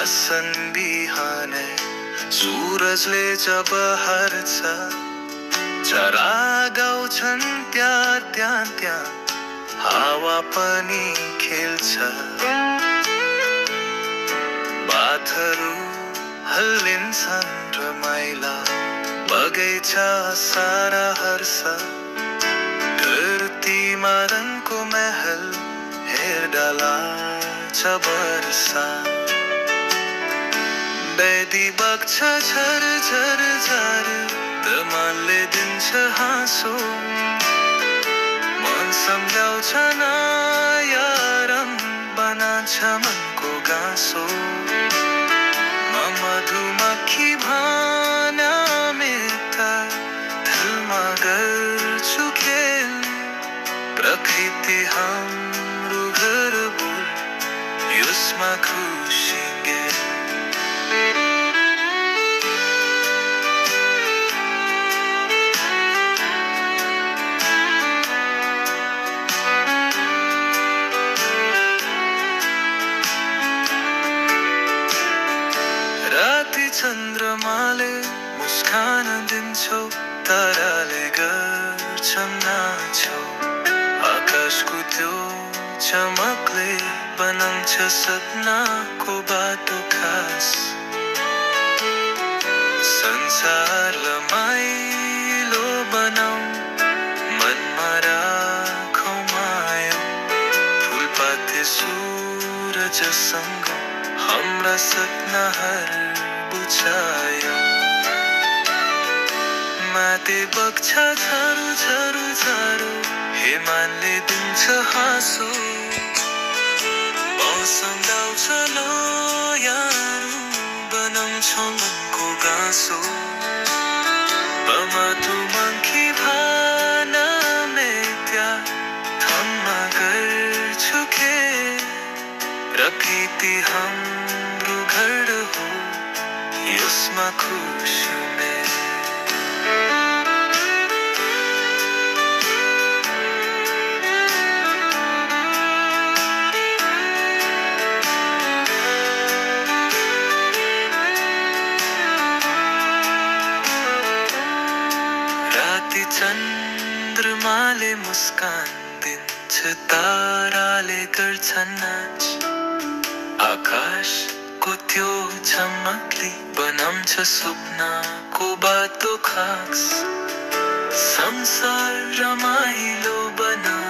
हाँस्छन् बिहानै सूरजले जब हर्छ चरा गाउँछन् त्यहाँ त्यहाँ त्यहाँ हावा पनि खेल्छ बाथहरू हल्लिन्छन् रमाइला बगैँचा सारा हर्ष धरतीमा रङको महल हेर्दा छ वर्षा बेदी बग्छ झर झर झर दमालले दिन्छ हाँसो मन सम्झाउँछ नयाँ रङ बनाउँछ मनको गाँसो म मधुमक्खी भाना मेता थलमा गर्छु खेल प्रकृति हाम्रो घर बोल यसमा खुसी गेल राति चन्द्रमाले मुस्कान दिन्छौ ताराले गर्छन् नाचौ आकाशको त्यो चमकले बनाउँछ सपनाको बाटो खास संसारलाई माइलो बनाऊ मनमा राखौ माया फुलपाती सूरजसँग हाम्रा सपनाहरू बुझायो माथि बग्छ झरो झरो झरो हिमालले दिन्छ हाँसो मौसम गाउँछ नयाँ बनाउँछ मनको गाँसो मधुमक्खी भाना मेत्या थम्मा गर्छु खेल प्रकृति हाम्रो घर हो यसमा खुसी राति चन्द्रमाले मुस्कान दिन्छ ताराले गर्छन् नाच आकाशको त्यो चमकले बनाउँछ सपनाको बाटो खास संसार रमाइलो बना